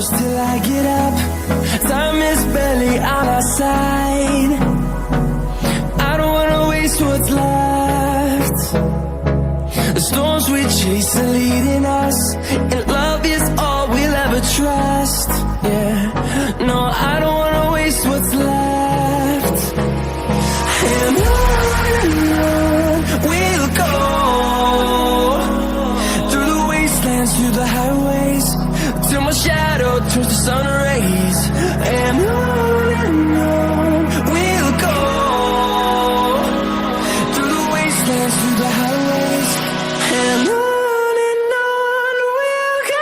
close till I get up. Time is barely on our side. I don't wanna waste what's left. The storms we chase are leading us, and love is all we'll ever trust. Yeah, no, I don't wanna waste what's left. And on we'll go, through the wastelands, through the highways, till my shadow turns to sun rays. And on we'll go, through the wastelands, through the highways, and on we'll go.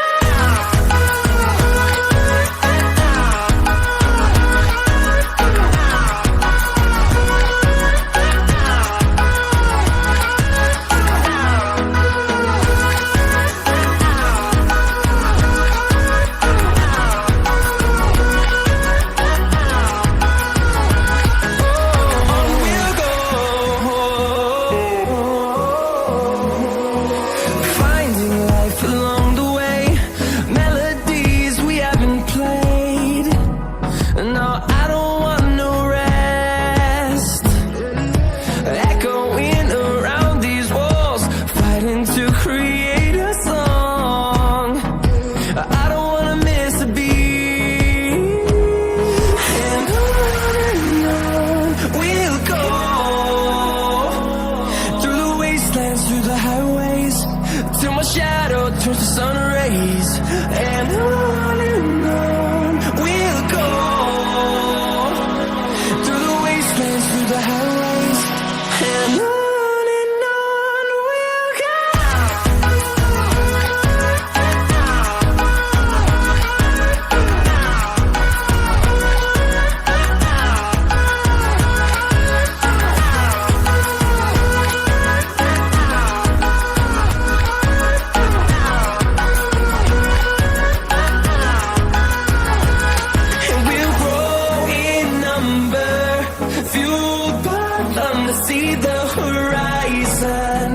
See the horizon,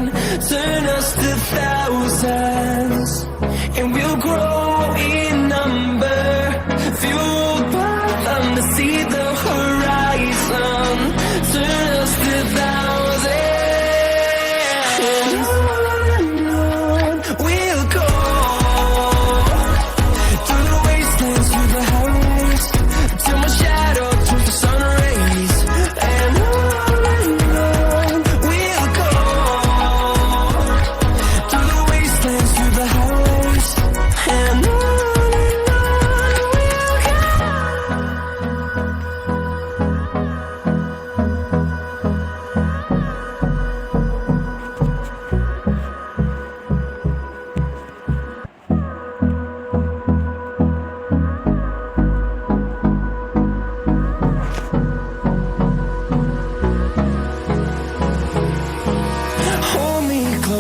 turn us to thousands, and we'll grow in number, fueled by them to see the horizon, turn us to thousands, and on we'll go, through the wastelands, through the highways, till my shadow turns to sun rays, and on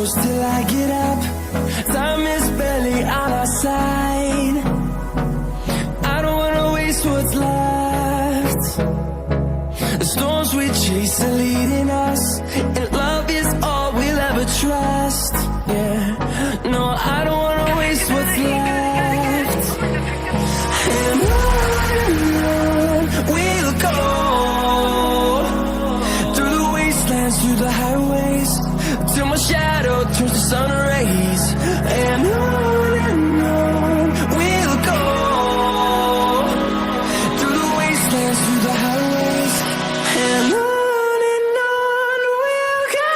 till I get up. Time is barely on our side. I don't wanna waste what's left. The storms we chase are leading us, and love is all we'll ever trust. Yeah, no, I don't wanna waste what's left. And on we'll go, through the wastelands, through the highways, till my shadow turns to sun rays, and on we'll go, through the wastelands, through the highways, and on we'll go.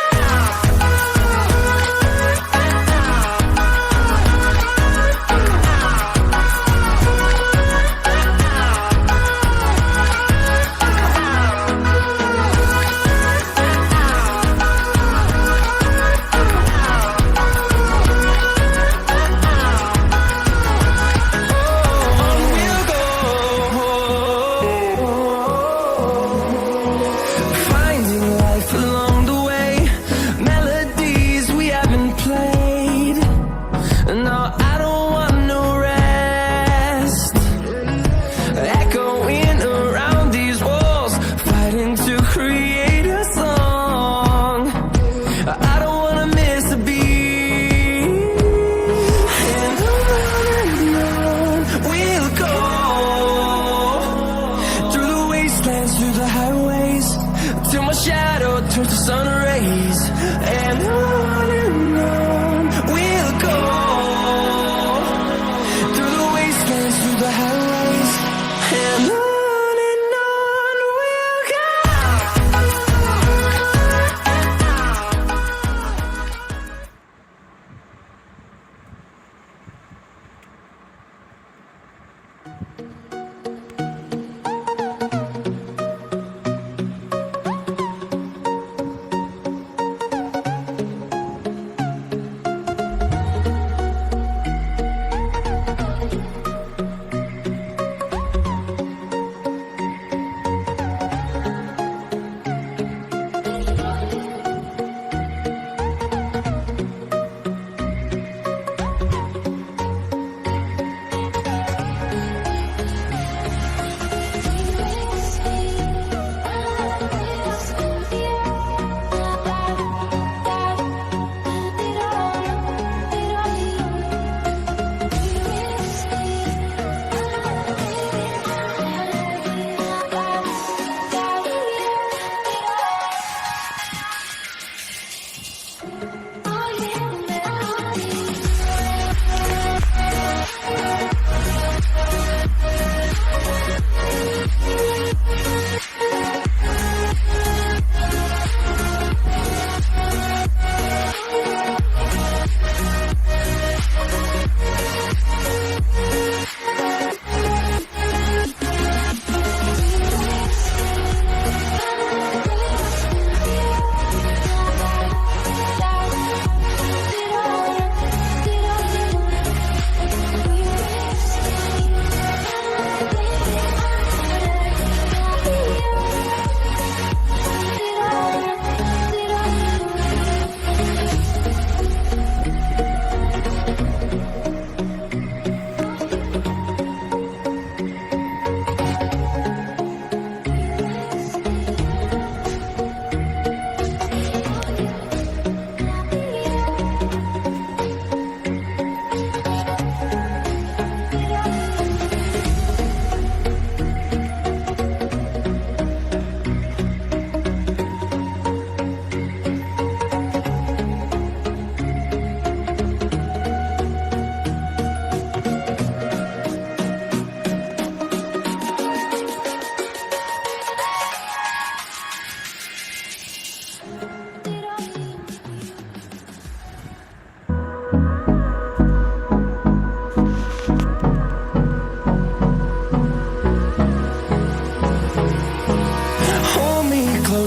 shadow turns to sun rays, and on we'll go, through the wastelands, through the highways, and on we'll go.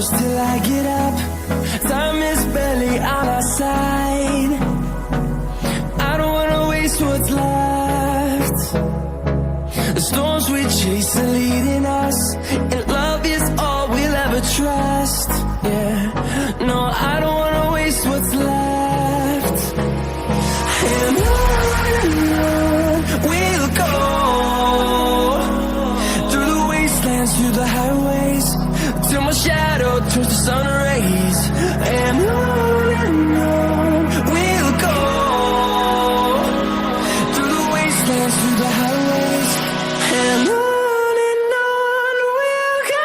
Till I get up, time is barely on our side. I don't wanna waste what's left. The storms we chase are leading us, and love is all we'll ever trust. Yeah, no, I don't wanna waste what's left. And on we'll go, through the wastelands, through the highways, till my shadow turns to sun rays, and on we'll go, through the wastelands, through the highways, and on we'll go.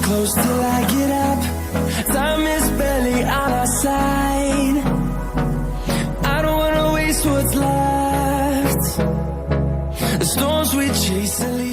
close till I get up. Time is barely on our side. I don't wanna waste what's left. The storms we chase are